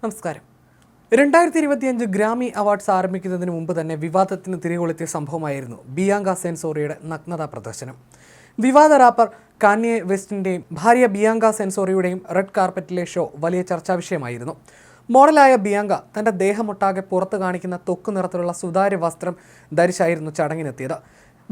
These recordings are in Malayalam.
നമസ്കാരം. 2025 ഗ്രാമി അവാർഡ്സ് ആരംഭിക്കുന്നതിന് മുമ്പ് തന്നെ വിവാദത്തിന് തിരികൊളുത്തിയ സംഭവമായിരുന്നു ബിയാങ്ക സെൻസോറിയുടെ നഗ്നതാ പ്രദർശനം. വിവാദ റാപ്പർ കാന്യെ വെസ്റ്റിൻ്റെയും ഭാര്യ ബിയാങ്ക സെൻസോറിയുടെയും റെഡ് കാർപ്പറ്റിലെ ഷോ വലിയ ചർച്ചാ വിഷയമായിരുന്നു. മോഡലായ ബിയാങ്ക തൻ്റെ ദേഹമൊട്ടാകെ പുറത്തു കാണിക്കുന്ന തൊക്കു നിറത്തിലുള്ള സുതാര്യ വസ്ത്രം ധരിച്ചായിരുന്നു ചടങ്ങിനെത്തിയത്.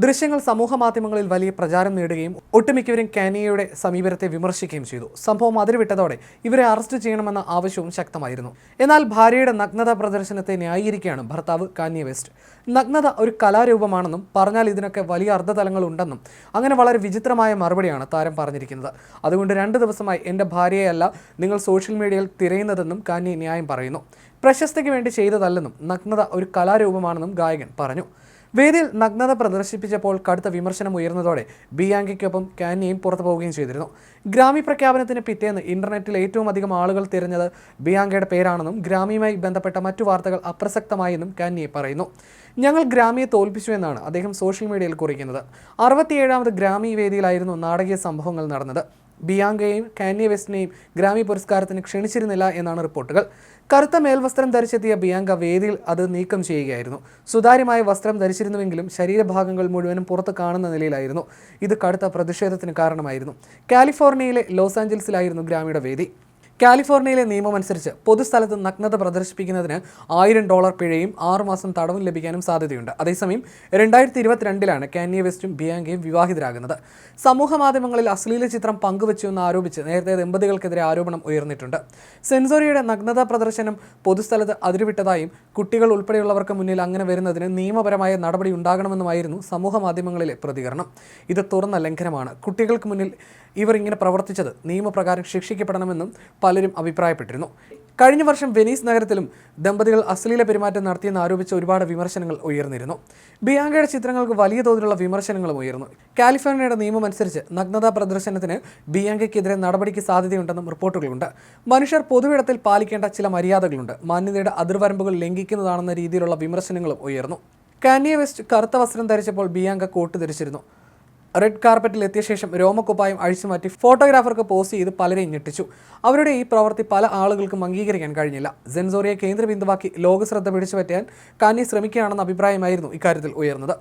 ദൃശ്യങ്ങൾ സമൂഹമാധ്യമങ്ങളിൽ വലിയ പ്രചാരം നേടുകയും ഒട്ടുമിക്കവരും കാനിയയുടെ സമീപനത്തെ വിമർശിക്കുകയും ചെയ്തു. സംഭവം അതിരുവിട്ടതോടെ ഇവരെ അറസ്റ്റ് ചെയ്യണമെന്ന ആവശ്യവും ശക്തമായിരുന്നു. എന്നാൽ ഭാര്യയുടെ നഗ്നതാ പ്രദർശനത്തെ ന്യായീകരിക്കുകയാണ് ഭർത്താവ് കാന്യെ വെസ്റ്റ്. നഗ്നത ഒരു കലാരൂപമാണെന്നും പറഞ്ഞാൽ ഇതിനൊക്കെ വലിയ അർത്ഥതലങ്ങളുണ്ടെന്നും അങ്ങനെ വളരെ വിചിത്രമായ മറുപടിയാണ് താരം പറഞ്ഞിരിക്കുന്നത്. അതുകൊണ്ട് 2 ദിവസമായി എൻ്റെ ഭാര്യയല്ല നിങ്ങൾ സോഷ്യൽ മീഡിയയിൽ തിരയുന്നതെന്നും കാന്യെ ന്യായം പറയുന്നു. പ്രശസ്തിക്ക് വേണ്ടി ചെയ്തതല്ലെന്നും നഗ്നത ഒരു കലാരൂപമാണെന്നും ഗായകൻ പറഞ്ഞു. വേദിയിൽ നഗ്നത പ്രദർശിപ്പിച്ചപ്പോൾ കടുത്ത വിമർശനം ഉയർന്നതോടെ ബിയാങ്കയ്ക്കൊപ്പം കാന്യയും പുറത്തു പോവുകയും ചെയ്തിരുന്നു. ഗ്രാമി പ്രഖ്യാപനത്തിന് പിറ്റേന്ന് ഇന്റർനെറ്റിൽ ഏറ്റവും അധികം ആളുകൾ തിരഞ്ഞത് ബിയാങ്കയുടെ പേരാണെന്നും ഗ്രാമിയുമായി ബന്ധപ്പെട്ട മറ്റു വാർത്തകൾ അപ്രസക്തമായെന്നും കാന്യെ പറയുന്നു. ഞങ്ങൾ ഗ്രാമിയെ തോൽപ്പിച്ചു എന്നാണ് അദ്ദേഹം സോഷ്യൽ മീഡിയയിൽ കുറിക്കുന്നത്. 67ാമത് ഗ്രാമി വേദിയിലായിരുന്നു നാടകീയ സംഭവങ്ങൾ നടന്നത്. ബിയാങ്കയെയും കാന്യെ വെസ്റ്റിനെയും ഗ്രാമി പുരസ്കാരത്തിന് ക്ഷണിച്ചിരുന്നില്ല എന്നാണ് റിപ്പോർട്ടുകൾ. കറുത്ത മേൽവസ്ത്രം ധരിച്ചെത്തിയ ബിയാങ്ക വേദിയിൽ അത് നീക്കം ചെയ്യുകയായിരുന്നു. സുതാര്യമായ വസ്ത്രം ധരിച്ചിരുന്നുവെങ്കിലും ശരീരഭാഗങ്ങൾ മുഴുവനും പുറത്ത് കാണുന്ന നിലയിലായിരുന്നു. ഇത് കടുത്ത പ്രതിഷേധത്തിന് കാരണമായിരുന്നു. കാലിഫോർണിയയിലെ ലോസ് ആഞ്ചൽസിലായിരുന്നു ഗ്രാമിയുടെ വേദി. കാലിഫോർണിയയിലെ നിയമമനുസരിച്ച് പൊതുസ്ഥലത്ത് നഗ്നത പ്രദർശിപ്പിക്കുന്നതിന് $1000 പിഴയും 6 മാസം തടവും ലഭിക്കാനും സാധ്യതയുണ്ട്. അതേസമയം 2022 കാന്യെ വെസ്റ്റും ബിയാങ്കയും വിവാഹിതരാകുന്നത്. സമൂഹ മാധ്യമങ്ങളിൽ അശ്ലീല ചിത്രം പങ്കുവച്ചുവെന്ന് ആരോപിച്ച് നേരത്തെ ദമ്പതികൾക്കെതിരെ ആരോപണം ഉയർന്നിട്ടുണ്ട്. സെൻസോറിയുടെ നഗ്നതാ പ്രദർശനം പൊതുസ്ഥലത്ത് അതിരുവിട്ടതായും കുട്ടികൾ ഉൾപ്പെടെയുള്ളവർക്ക് മുന്നിൽ അങ്ങനെ വരുന്നതിന് നിയമപരമായ നടപടി ഉണ്ടാകണമെന്നുമായിരുന്നു സമൂഹ മാധ്യമങ്ങളിലെ പ്രതികരണം. ഇത് തുറന്ന ലംഘനമാണ്. കുട്ടികൾക്ക് മുന്നിൽ ഇവർ ഇങ്ങനെ പ്രവർത്തിച്ചത് നിയമപ്രകാരം ശിക്ഷിക്കപ്പെടണമെന്നും പലരും അഭിപ്രായപ്പെട്ടിരുന്നു. കഴിഞ്ഞ വർഷം വെനീസ് നഗരത്തിലും ദമ്പതികൾ അശ്ലീല പെരുമാറ്റം നടത്തിയെന്ന് ആരോപിച്ച് ഒരുപാട് വിമർശനങ്ങൾ ഉയർന്നിരുന്നു. ബിയാങ്കയുടെ ചിത്രങ്ങൾക്ക് വലിയ തോതിലുള്ള വിമർശനങ്ങളും ഉയർന്നു. കാലിഫോർണിയയുടെ നിയമമനുസരിച്ച് നഗ്നതാ പ്രദർശനത്തിന് ബിയാങ്കയ്ക്കെതിരെ നടപടിക്ക് സാധ്യതയുണ്ടെന്നും റിപ്പോർട്ടുകളുണ്ട്. മനുഷ്യർ പൊതുവിടത്തിൽ പാലിക്കേണ്ട ചില മര്യാദകളുണ്ട്. മാന്യതയുടെ അതിർവരമ്പുകൾ ലംഘിക്കുന്നതാണെന്ന രീതിയിലുള്ള വിമർശനങ്ങളും ഉയർന്നു. കാന്യെ വെസ്റ്റ് കറുത്ത വസ്ത്രം ധരിച്ചപ്പോൾ ബിയാങ്ക കോട്ട് ധരിച്ചിരുന്നു. റെഡ് കാർപ്പറ്റിൽ എത്തിയ ശേഷം രോമക്കുപ്പായം അഴിച്ചുമാറ്റി ഫോട്ടോഗ്രാഫർക്ക് പോസ്റ്റ് ചെയ്ത് പലരെയും ഞെട്ടിച്ചു. അവരുടെ ഈ പ്രവൃത്തി പല ആളുകൾക്കും അംഗീകരിക്കാൻ കഴിഞ്ഞില്ല. സെൻസോറിയെ കേന്ദ്രബിന്ദുവാക്കി ലോകശ്രദ്ധ പിടിച്ചുപറ്റാൻ കാന്യെ ശ്രമിക്കുകയാണെന്ന അഭിപ്രായമായിരുന്നു ഇക്കാര്യത്തിൽ ഉയർന്നത്.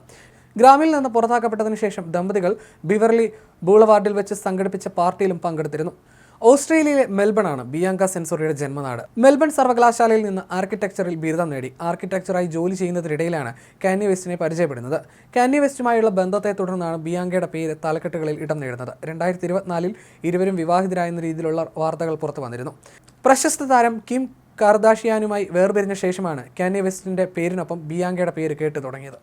ഗ്രാമിൽ നിന്ന് പുറത്താക്കപ്പെട്ടതിനു ശേഷം ദമ്പതികൾ ബിവർലി ബൂളവാർഡിൽ വെച്ച് സംഘടിപ്പിച്ച പാർട്ടിയിലും പങ്കെടുത്തിരുന്നു. ഓസ്ട്രേലിയയിലെ മെൽബണാണ് ബിയാങ്ക സെൻസോറിയുടെ ജന്മനാട്. മെൽബൺ സർവകലാശാലയിൽ നിന്ന് ആർക്കിടെക്ചറിൽ ബിരുദം നേടി ആർക്കിടെക്ചറായി ജോലി ചെയ്യുന്നതിനിടയിലാണ് കാന്യെ വെസ്റ്റിനെ പരിചയപ്പെടുന്നത്. കാന്യെ വെസ്റ്റുമായുള്ള ബന്ധത്തെ തുടർന്നാണ് ബിയാങ്കയുടെ പേര് തലക്കെട്ടുകളിൽ ഇടം നേടുന്നത്. 2024 ഇരുവരും വിവാഹിതരായെന്ന രീതിയിലുള്ള വാർത്തകൾ പുറത്തു വന്നിരുന്നു. പ്രശസ്ത താരം കിം കർദാഷിയാനുമായി വേർപിരിഞ്ഞ ശേഷമാണ് കാന്യെ വെസ്റ്റിന്റെ പേരിനൊപ്പം ബിയാങ്കയുടെ പേര് കേട്ടു തുടങ്ങിയത്.